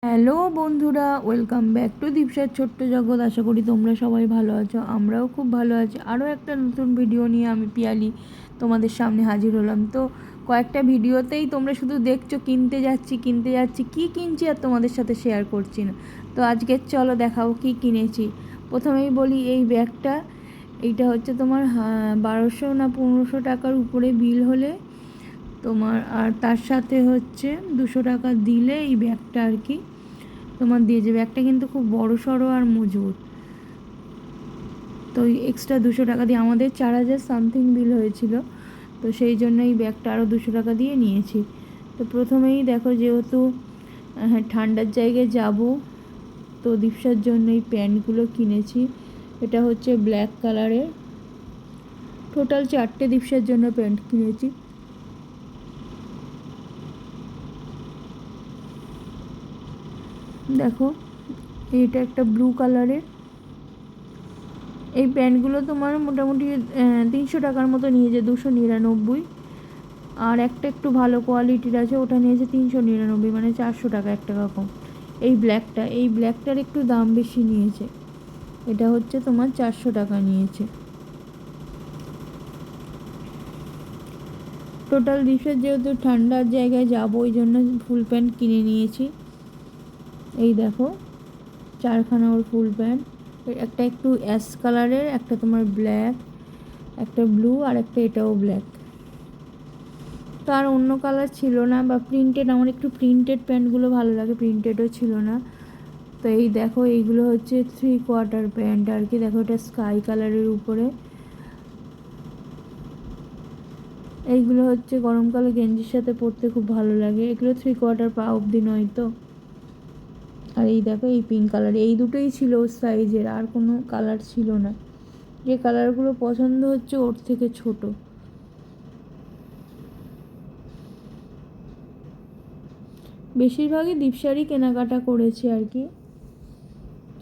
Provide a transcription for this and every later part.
Hello বন্ধুরা, welcome back to দীপসার ছোট্ট জগৎ। আশা করি তোমরা সবাই ভালো আছো, আমরাও খুব ভালো আছি। আরও একটা নতুন ভিডিও নিয়ে আমি পিয়ালি তোমাদের সামনে হাজির হলাম। তো কয়েকটা ভিডিওতেই তোমরা শুধু দেখছো কিনতে যাচ্ছি, কী কিনছি আর তোমাদের সাথে শেয়ার করছি না। তো আজকে চলো দেখাও কী কিনেছি। প্রথমেই বলি, এই ব্যাগটা, এইটা হচ্ছে তোমার 1200 না 1500 টাকার উপরে বিল হলে তোমার, আর তার সাথে হচ্ছে 200 টাকা দিলে এই ব্যাগটা আর কি তোমার দিয়ে যাবে। ব্যাগটা কিন্তু খুব বড় সড়ো আর মজবুত। তো এক্সট্রা 200 টাকা দিয়ে আমাদের 4000 সামথিং বিল হয়েছিল। তো সেই জন্য এই ব্যাগটা আরও 200 টাকা দিয়ে নিয়েছি। তো প্রথমেই দেখো, যেহেতু ঠান্ডার জায়গায় যাব, তো দীপসার জন্য এই প্যান্টগুলো কিনেছি। এটা হচ্ছে ব্ল্যাক কালারের। টোটাল 4টে দীপসার জন্য প্যান্ট কিনেছি। দেখো, এইটা একটা ব্লু কালারের। এই প্যান্টগুলো তোমার মোটামুটি 300 টাকার মতো নিয়েছে, 299। আর একটা একটু ভালো কোয়ালিটির আছে, ওটা নিয়েছে 399, মানে 400 টাকা, 1 টাকা কম। এই ব্ল্যাকটার একটু দাম বেশি নিয়েছে, এটা হচ্ছে তোমার 400 টাকা নিয়েছে। টোটাল ডিশের যেহেতু ঠান্ডার জায়গায় যাবো, ওই জন্য ফুল প্যান্ট কিনে নিয়েছি। এই দেখো, 4খানা ওর ফুল প্যান্ট। একটা একটু অ্যাশ কালারের, একটা তোমার ব্ল্যাক, একটা ব্লু, আর একটা এটাও ব্ল্যাক। তো আর অন্য কালার ছিল না, বা প্রিন্টেড, আমার একটু প্রিন্টেড প্যান্টগুলো ভালো লাগে, প্রিন্টেডও ছিল না। তো এই দেখো, এইগুলো হচ্ছে 3/4 প্যান্ট আর কি। দেখো, এটা স্কাই কালারের উপরে। এইগুলো হচ্ছে গরমকালে গেঞ্জির সাথে পরতে খুব ভালো লাগে। এগুলো 3/4 পা অবধি নয় তো। আর এই দেখো, এই পিঙ্ক কালার, এই দুটোই ছিল ওর সাইজের, আর কোনো কালার ছিল না। যে কালারগুলো পছন্দ হচ্ছে ওর থেকে ছোট। বেশিরভাগই দীপসারই কেনাকাটা করেছে আর কি।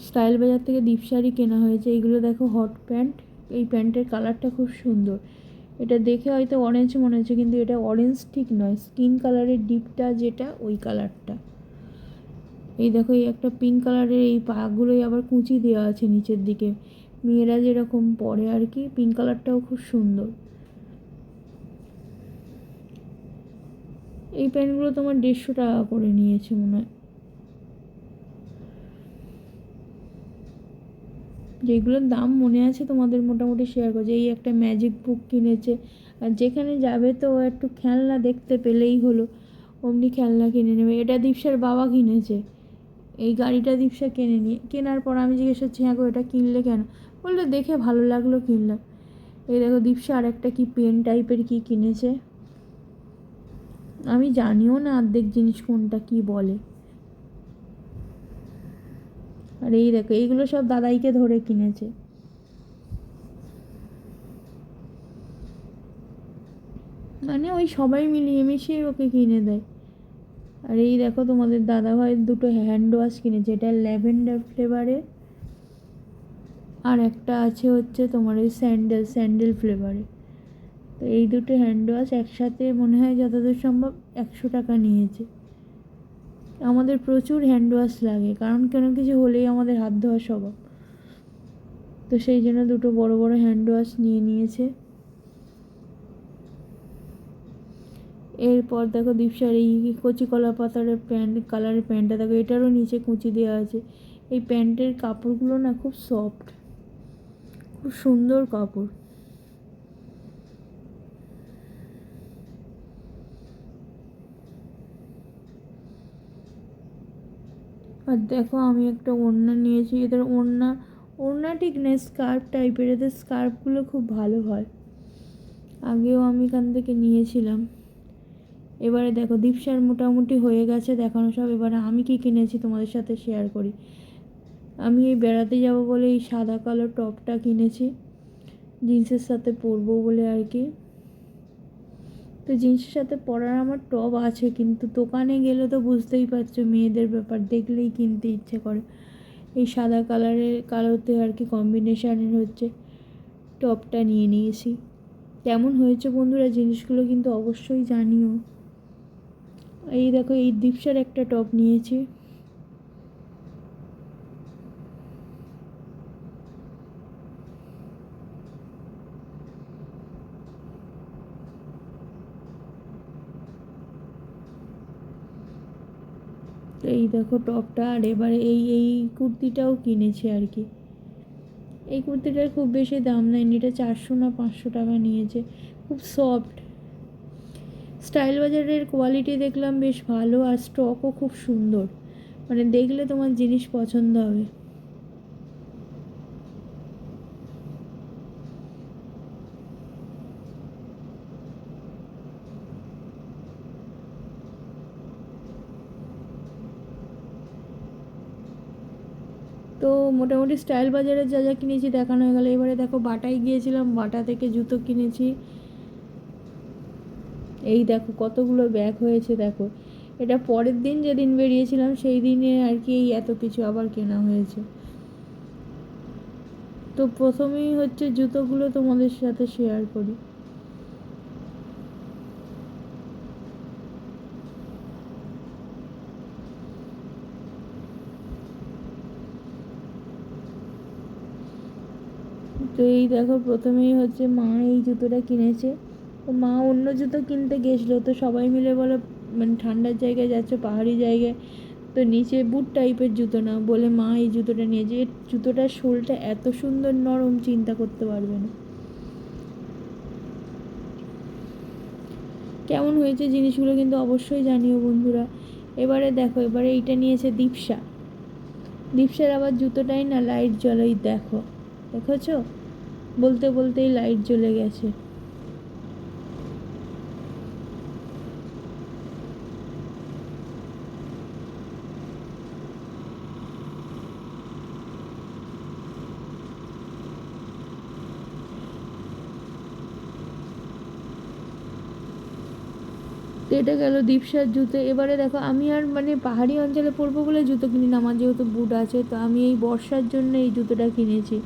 স্টাইল বাজার থেকে দীপসারই কেনা হয়েছে। এইগুলো দেখো, হট প্যান্ট। এই প্যান্টের কালারটা খুব সুন্দর। এটা দেখে হয়তো অরেঞ্জ মনে হচ্ছে, কিন্তু এটা অরেঞ্জ ঠিক নয়, স্কিন কালারের ডিপটা যেটা, ওই কালারটা। এই দেখো, এই একটা পিঙ্ক কালারের, এই পাগুলোই আবার কুঁচি দেওয়া আছে নিচের দিকে, মেয়েরা যেরকম পরে আর কি। পিঙ্ক কালারটাও খুব সুন্দর। এই প্যান্টগুলো তোমার 150 টাকা করে নিয়েছে মনে হয়। যেগুলোর দাম মনে আছে তোমাদের মোটামুটি শেয়ার করছে। এই একটা ম্যাজিক বুক কিনেছে। আর যেখানে যাবে তো একটু খেলনা দেখতে পেলেই হলো, অমনি খেলনা কিনে নেবে। এটা দীপসার বাবা কিনেছে। এই গাড়িটা দীপসা কেনার পর আমি জিজ্ঞেস করছি, হ্যাঁ গো, এটা কিনলে কেন? বললো দেখে ভালো লাগলো, কিনলাম। এই দেখো, দীপসা আর একটা কি পেন টাইপের কি কিনেছে, আমি জানিও না অর্ধেক জিনিস কোনটা কি বলে। আর এই দেখো, এইগুলো সব দাদাইকে ধরে কিনেছে, মানে ওই সবাই মিলিয়ে মিশিয়ে ওকে কিনে দেয়। আর এই দেখো, তোমাদের দাদাভাইয়ের দুটো হ্যান্ড ওয়াশ কিনেছে। এটা ল্যাভেন্ডার ফ্লেভারে, আর একটা আছে হচ্ছে তোমার ওই স্যান্ডেল ফ্লেভারে। তো এই দুটো হ্যান্ড ওয়াশ একসাথে মনে হয় যতদূর সম্ভব 100 টাকা নিয়েছে। আমাদের প্রচুর হ্যান্ড ওয়াশ লাগে, কারণ কোনো কিছু হলেই আমাদের হাত ধোয়া স্বভাব। তো সেই জন্য দুটো বড় বড় হ্যান্ড ওয়াশ নিয়ে নিয়েছে। এরপর দেখো, দীপসার এই কচি কলা পাতার প্যান্ট কালারের প্যান্টটা দেখো, এটারও নিচে কুঁচি দেওয়া আছে। এই প্যান্টের কাপড়গুলো না খুব সফট, খুব সুন্দর কাপড়। আর দেখো, আমি একটা ওড়না নিয়েছি। এদের ওড়না, ওড়না ঠিক নেই, স্কার্ফ টাইপের। এদের স্কার্ফগুলো খুব ভালো হয়, আগেও আমি এখান থেকে নিয়েছিলাম। এবারে দেখো, দীপসার মোটামুটি হয়ে গেছে দেখানো সব। এবারে আমি কি কিনেছি তোমাদের সাথে শেয়ার করি। আমি এই বেড়াতে যাব বলে এই সাদা কালো টপটা কিনেছি, জিন্সের সাথে পরবো বলে আর কি। তো জিন্সের সাথে পরার আমার টপ আছে, কিন্তু দোকানে গেলে তো বুঝতেই পারছো, মেয়েদের ব্যাপার, দেখলেই কিনতে ইচ্ছে করে। এই সাদা কালারের কালোতে আর কি কম্বিনেশানের হচ্ছে টপটা নিয়ে নিয়েছি। কেমন হয়েছে বন্ধুরা জিনিসগুলো কিন্তু অবশ্যই জানিও। এই দেখো, এই দীপসার একটা টপ নিয়েছি। এই দেখো টপটা, আর এবারে এই কুর্তিটাও কিনেছি আর কি। এই কুর্তিটার খুব বেশি দাম নেয়নি, এটা 400 না 500 টাকা নিয়েছে। খুব সফট। স্টাইল বাজারের কোয়ালিটি দেখলাম বেশ ভালো, আর স্টকও খুব সুন্দর, মানে দেখলে তোমার জিনিস পছন্দ হবে। তো মোটামুটি স্টাইল বাজারে যা যা কিনেছি দেখানো হয়ে গেলো। এবারে দেখো বাটায় গিয়েছিলাম, বাটা থেকে জুতো কিনেছি। এই দেখো কতগুলো ব্যাগ হয়েছে দেখো। এটা পরের দিন যেদিন বেরিয়েছিলাম সেই দিনে আর কি এই এত কিছু আবার কেনা হয়েছে। তো প্রথমেই হচ্ছে জুতোগুলো তোমাদের সাথে শেয়ার করি। তো এই দেখো প্রথমেই হচ্ছে মা এই জুতোটা কিনেছে। তো মা অন্য জুতো কিনতে গেছিলো, তো সবাই মিলে বলে মানে ঠান্ডার জায়গায় যাচ্ছে, পাহাড়ি জায়গায়, তো নিচে বুট টাইপের জুতো না, বলে মা এই জুতোটা নিয়েছে। এই জুতোটার সোলটা এত সুন্দর নরম, চিন্তা করতে পারবে না। কেমন হয়েছে জিনিসগুলো কিন্তু অবশ্যই জানিও বন্ধুরা। এবারে দেখো, এবারে এইটা নিয়েছে দীপশা। দীপশার আবার জুতোটাই না লাইট জ্বলে, দেখো দেখেছো, বলতে বলতেই লাইট জ্বলে গেছে। তো এটা গেল দীপশার জুতো। এবারে দেখো আমি আর মানে পাহাড়ি অঞ্চলে পরবো বলে জুতো কিনি না, আমার যেহেতু বুট আছে, তো আমি এই বর্ষার জন্য এই জুতোটা কিনেছি।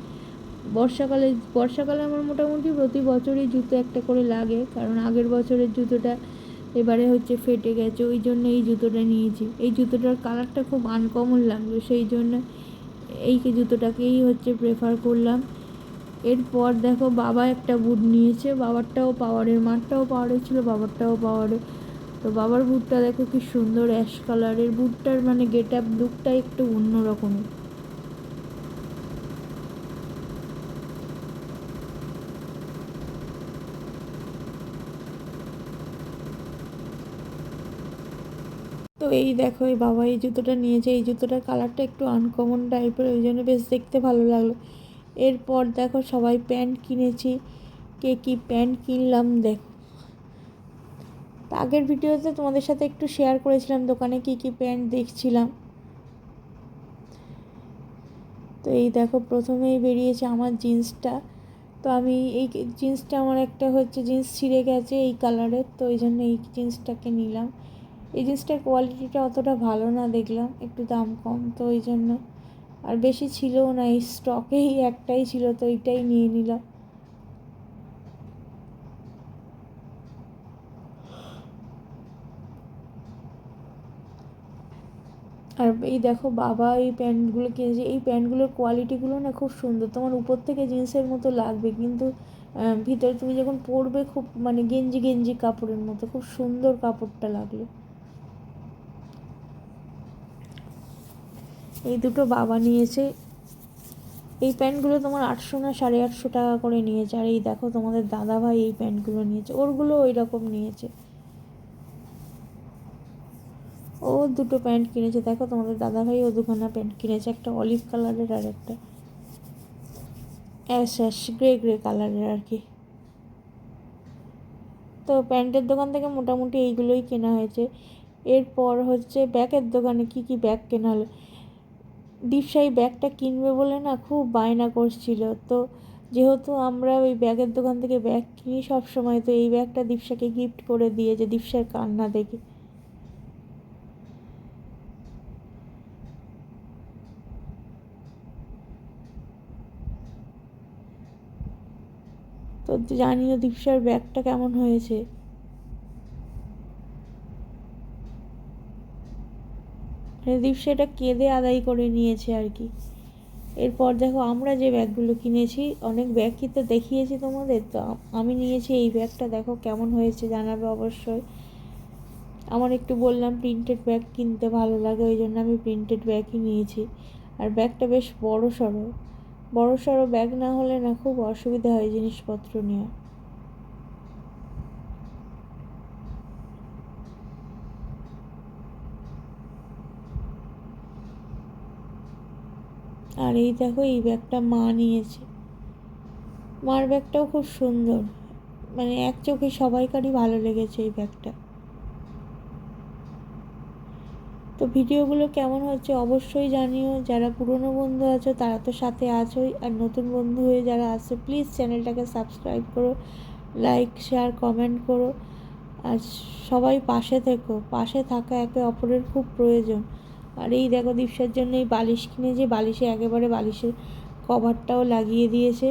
বর্ষাকালে আমার মোটামুটি প্রতি বছরই জুতো একটা করে লাগে, কারণ আগের বছরের জুতোটা এবারে হচ্ছে ফেটে গেছে, ওই জন্য এই জুতোটা নিয়েছি। এই জুতোটার কালারটা খুব আনকমন লাগলো, সেই জন্য এই জুতোটাকেই হচ্ছে প্রেফার করলাম। এরপর দেখো বাবা একটা বুট নিয়েছে, বাবারটাও পাওয়ারের, মারটাও পাওয়ারের ছিল, বাবারটাও পাওয়ারের। তো বাবার বুটটা দেখো কি সুন্দর অ্যাশ কালারের, বুটটার মানে গেট আপ লুকটা একটু অন্য রকমের। তো এই দেখো এই বাবা এই জুতোটা নিয়েছে, এই জুতোটার কালারটা একটু আনকমন টাইপের, ওই জন্য বেশ দেখতে ভালো লাগলো। এরপর দেখো সবাই প্যান্ট কিনেছি, কে কী প্যান্ট কিনলাম দেখো। আগের ভিডিওতে তোমাদের সাথে একটু শেয়ার করেছিলাম দোকানে কী কী প্যান্ট দেখছিলাম। তো এই দেখো প্রথমেই বেরিয়েছে আমার জিন্সটা। তো আমি এই জিন্সটা, আমার একটা হচ্ছে জিন্স ছিঁড়ে গেছে এই কালারের, তো ওই জন্য এই জিন্সটাকে নিলাম। এই জিন্সটার কোয়ালিটিটা অতটা ভালো না, দেখলাম একটু দাম কম, তো ওই জন্য, আর বেশি ছিলও না, এই স্টকেই একটাই ছিল, তো এইটাই নিয়ে নিলাম। আর এই দেখো বাবা এই প্যান্টগুলো কিনেছে, এই প্যান্টগুলোর কোয়ালিটিগুলো না খুব সুন্দর, তোমার উপর থেকে জিন্সের মতো লাগবে, কিন্তু ভিতরে তুমি যখন পরবে খুব মানে গেঞ্জি গেঞ্জি কাপড়ের মতো, খুব সুন্দর কাপড়টা লাগলো। এই দুটো বাবা নিয়েছে। এই প্যান্টগুলো তোমার 800 না 850 টাকা করে নিয়েছে। আর এই দেখো তোমাদের দাদা ভাই এই প্যান্টগুলো নিয়েছে, ওরগুলো ওই রকম নিয়েছে। ও দুটো প্যান্ট কিনেছে, দেখো তোমাদের দাদা ভাই ও দুখানা প্যান্ট কিনেছে, একটা অলিভ কালারের আর একটা অ্যাশ অ্যাশ গ্রে গ্রে কালারের আর কি। তো প্যান্টের দোকান থেকে মোটামুটি এইগুলোই কেনা হয়েছে। এরপর হচ্ছে ব্যাগের দোকানে কি কি ব্যাগ কেনা হলো। দীপশাই ব্যাগটা কিনবে বলে না খুব বায়না করছিল, তো যেহেতু আমরা ওই ব্যাগের দোকান থেকে ব্যাগ কিনি সব সময়, তো এই ব্যাগটা দীপশাকে গিফট করে দিয়েছে দীপশার কান্না দেখে। তো জানিও দীপশার ব্যাগটা কেমন হয়েছে। দীপশা এটা কেঁদে আদায় করে নিয়েছে আর কি। এরপর দেখো আমরা যে ব্যাগগুলো কিনেছি, অনেক ব্যাগ তো দেখিয়েছি তোমাদের, তো আমি নিয়েছি এই ব্যাগটা, দেখো কেমন হয়েছে জানাবে অবশ্যই। আমার একটু বললাম প্রিন্টেড ব্যাগ কিনতে ভালো লাগে, ওই জন্য আমি প্রিন্টেড ব্যাগই নিয়েছি। আর ব্যাগটা বেশ বড় সড়ো ব্যাগ না হলে না খুব অসুবিধা হয় জিনিসপত্র নিয়ে। আর এই দেখো, এই ব্যাগটা মা নিয়েছে। মার ব্যাগটাও খুব সুন্দর, মানে এক চোখে সবাইকারই ভালো লেগেছে এই ব্যাগটা। তো ভিডিওগুলো কেমন হচ্ছে অবশ্যই জানিও। যারা পুরনো বন্ধু আছো তারা তো সাথে আছোই, আর নতুন বন্ধু হয়ে যারা আসছো প্লিজ চ্যানেলটাকে সাবস্ক্রাইব করো, লাইক শেয়ার কমেন্ট করো। আর সবাই পাশে থাকা একে অপরের খুব প্রয়োজন। আর এই দেখো, দীপসার জন্য এই বালিশ কিনেছে, বালিশে একেবারে বালিশের কভারটাও লাগিয়ে দিয়েছে।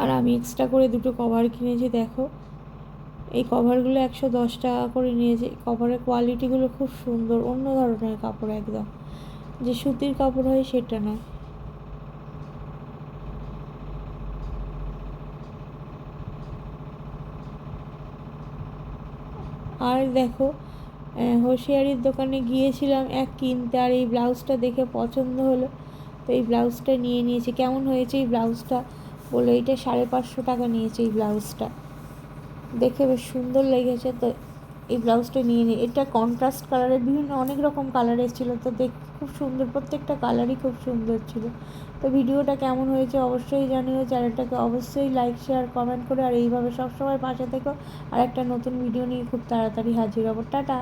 আর আমি এক্সট্রা করে 2টো কভার কিনেছি। দেখো, এই কভারগুলো 110 টাকা করে নিয়েছে। কভারের কোয়ালিটিগুলো খুব সুন্দর, অন্য ধরনের কাপড়, একদম যে সুতির কাপড় হয় সেটা নয়। আর দেখো, হোশিয়ারির দোকানে গিয়েছিলাম এক কিনতে, আর এই ব্লাউজটা দেখে পছন্দ হলো, তো এই ব্লাউজটা নিয়ে নিয়েছি। কেমন হয়েছে এই ব্লাউজটা বলে, এইটা 550 টাকা নিয়েছে এই ব্লাউজটা, দেখে বেশ সুন্দর লেগেছে। তো এই ব্লাউজটা নিয়ে নিই। এটা কন্ট্রাস্ট কালারের, বিভিন্ন অনেক রকম কালারের ছিল, তো খুব সুন্দর, প্রত্যেকটা কালারই খুব সুন্দর ছিল। তো ভিডিওটা কেমন হয়েছে অবশ্যই জানিও। চ্যানেলটাকে অবশ্যই লাইক শেয়ার কমেন্ট করে, আর এইভাবে সবসময় পাশে থেকো। আর একটা নতুন ভিডিও নিয়ে খুব তাড়াতাড়ি হাজির হবো। টাটা।